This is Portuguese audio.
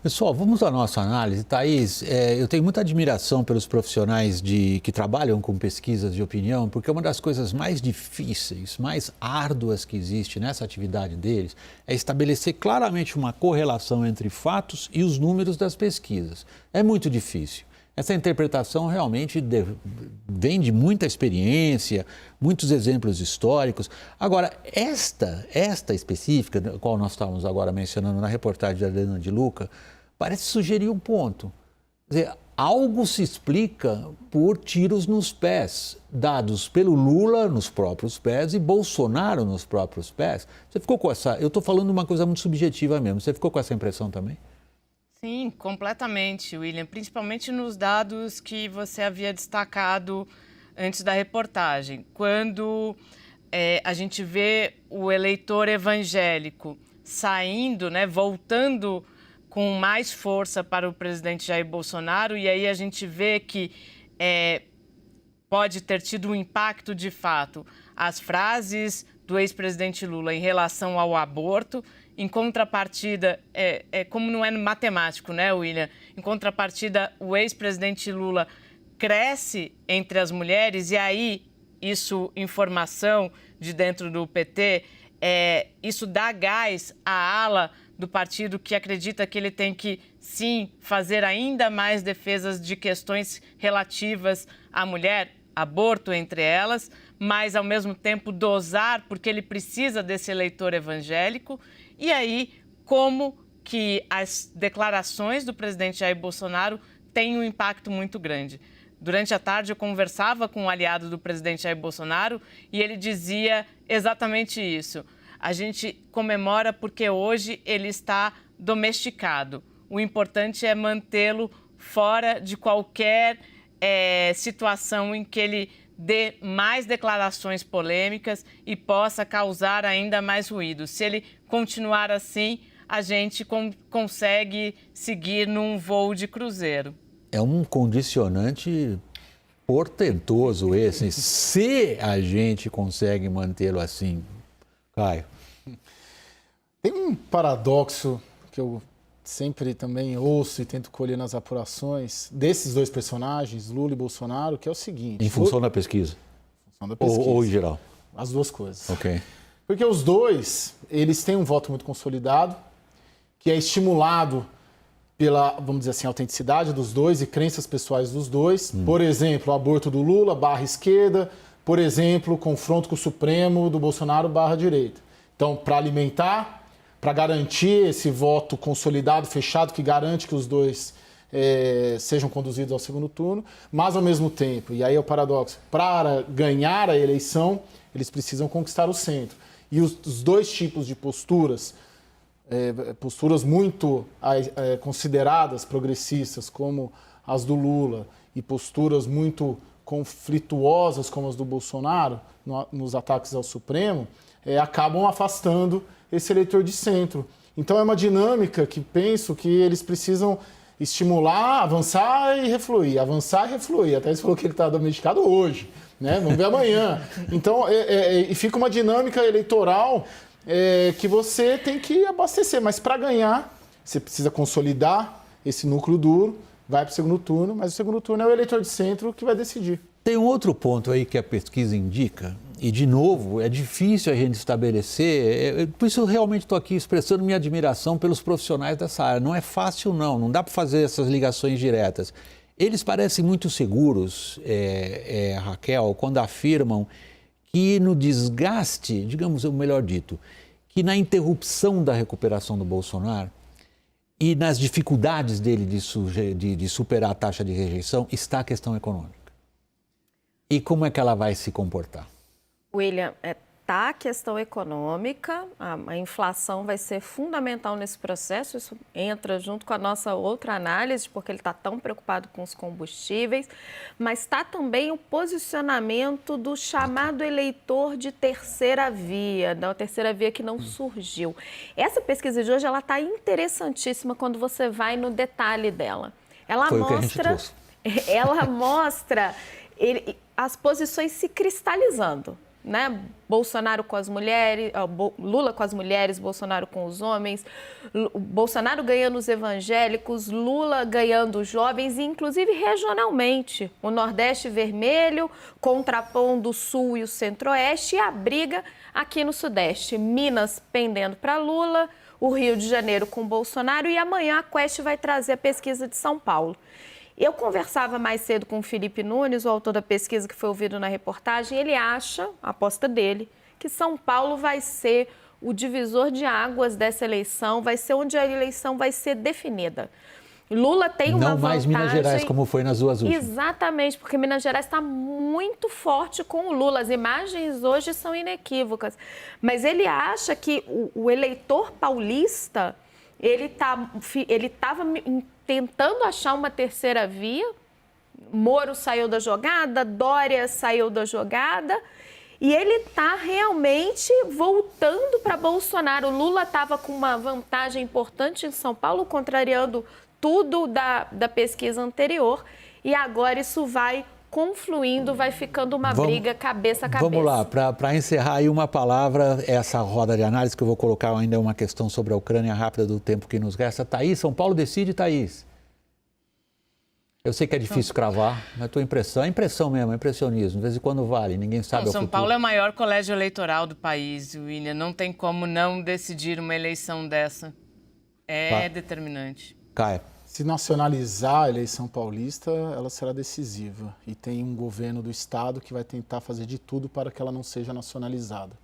Pessoal, vamos à nossa análise. Thaís, eu tenho muita admiração pelos profissionais que trabalham com pesquisas de opinião, porque uma das coisas mais difíceis, mais árduas que existe nessa atividade deles é estabelecer claramente uma correlação entre fatos e os números das pesquisas. É muito difícil. Essa interpretação realmente vem de muita experiência, muitos exemplos históricos. Agora, esta específica, a qual nós estávamos agora mencionando na reportagem da Helena de Luca, parece sugerir um ponto. Quer dizer, algo se explica por tiros nos pés, dados pelo Lula nos próprios pés e Bolsonaro nos próprios pés. Você ficou com essa... Eu estou falando uma coisa muito subjetiva mesmo. Você ficou com essa impressão também? Sim, completamente, William, principalmente nos dados que você havia destacado antes da reportagem. Quando a gente vê o eleitor evangélico saindo, né, voltando com mais força para o presidente Jair Bolsonaro, e aí a gente vê que pode ter tido um impacto de fato as frases do ex-presidente Lula em relação ao aborto. Em contrapartida, como não é matemático, né, William? Em contrapartida, o ex-presidente Lula cresce entre as mulheres e aí, isso, informação de dentro do PT, isso dá gás à ala do partido que acredita que ele tem que, sim, fazer ainda mais defesas de questões relativas à mulher, aborto entre elas, mas, ao mesmo tempo, dosar, porque ele precisa desse eleitor evangélico. E aí, como que as declarações do presidente Jair Bolsonaro têm um impacto muito grande. Durante a tarde, eu conversava com um aliado do presidente Jair Bolsonaro e ele dizia exatamente isso. A gente comemora porque hoje ele está domesticado. O importante é mantê-lo fora de qualquer situação em que ele dê mais declarações polêmicas e possa causar ainda mais ruído. Se ele continuar assim, a gente consegue seguir num voo de cruzeiro. É um condicionante portentoso esse, se a gente consegue mantê-lo assim. Caio. Tem um paradoxo que eu sempre também ouço e tento colher nas apurações desses dois personagens, Lula e Bolsonaro, que é o seguinte... Em função da pesquisa? Em função da pesquisa. Ou em geral? As duas coisas. Ok. Porque os dois, eles têm um voto muito consolidado, que é estimulado pela, vamos dizer assim, autenticidade dos dois e crenças pessoais dos dois. Por exemplo, o aborto do Lula, barra esquerda. Por exemplo, o confronto com o Supremo do Bolsonaro, barra direita. Então, para alimentar, para garantir esse voto consolidado, fechado, que garante que os dois sejam conduzidos ao segundo turno, mas ao mesmo tempo, e aí é o paradoxo, para ganhar a eleição, eles precisam conquistar o centro. E os dois tipos de posturas, posturas muito consideradas progressistas, como as do Lula, e posturas muito conflituosas, como as do Bolsonaro, nos ataques ao Supremo, acabam afastando esse eleitor de centro. Então é uma dinâmica que penso que eles precisam estimular, avançar e refluir, avançar e refluir. Até ele falou que ele está domesticado hoje, né? Vamos ver amanhã. Então, fica uma dinâmica eleitoral que você tem que abastecer. Mas para ganhar, você precisa consolidar esse núcleo duro, vai para o segundo turno, mas o segundo turno é o eleitor de centro que vai decidir. Tem um outro ponto aí que a pesquisa indica, e de novo, é difícil a gente estabelecer, por isso eu realmente estou aqui expressando minha admiração pelos profissionais dessa área. Não é fácil não dá para fazer essas ligações diretas. Eles parecem muito seguros, Raquel, quando afirmam que no desgaste, digamos o melhor dito, que na interrupção da recuperação do Bolsonaro e nas dificuldades dele de superar a taxa de rejeição está a questão econômica. E como é que ela vai se comportar? William, tá a questão econômica, a inflação vai ser fundamental nesse processo, isso entra junto com a nossa outra análise, porque ele está tão preocupado com os combustíveis, mas está também o posicionamento do chamado eleitor de terceira via, da terceira via que não surgiu. Essa pesquisa de hoje, ela está interessantíssima quando você vai no detalhe dela. Ela mostra as posições se cristalizando. né? Bolsonaro com as mulheres, Lula com as mulheres, Bolsonaro com os homens, Bolsonaro ganhando os evangélicos, Lula ganhando os jovens e inclusive regionalmente, o Nordeste vermelho contrapondo o Sul e o Centro-Oeste e a briga aqui no Sudeste, Minas pendendo para Lula, o Rio de Janeiro com Bolsonaro e amanhã a Quest vai trazer a pesquisa de São Paulo. Eu conversava mais cedo com o Felipe Nunes, o autor da pesquisa que foi ouvido na reportagem, ele acha, a aposta dele, que São Paulo vai ser o divisor de águas dessa eleição, vai ser onde a eleição vai ser definida. Lula tem uma vantagem... Não mais Minas Gerais, como foi nas duas últimas. Exatamente, porque Minas Gerais está muito forte com o Lula. As imagens hoje são inequívocas. Mas ele acha que o eleitor paulista, ele estava tentando achar uma terceira via. Moro saiu da jogada, Dória saiu da jogada. E ele está realmente voltando para Bolsonaro. O Lula estava com uma vantagem importante em São Paulo, contrariando tudo da pesquisa anterior. E agora isso vai confluindo, vai ficando uma briga cabeça a cabeça. Vamos lá, para encerrar aí uma palavra, essa roda de análise que eu vou colocar ainda uma questão sobre a Ucrânia rápida do tempo que nos resta. Thaís, São Paulo decide, Thaís? Eu sei que é difícil cravar, mas a tua impressão, é impressão mesmo, é impressionismo. De vez em quando vale, ninguém sabe o futuro. São Paulo é o maior colégio eleitoral do país, William. Não tem como não decidir uma eleição dessa. É determinante. Caio. Se nacionalizar a eleição paulista, ela será decisiva. E tem um governo do estado que vai tentar fazer de tudo para que ela não seja nacionalizada.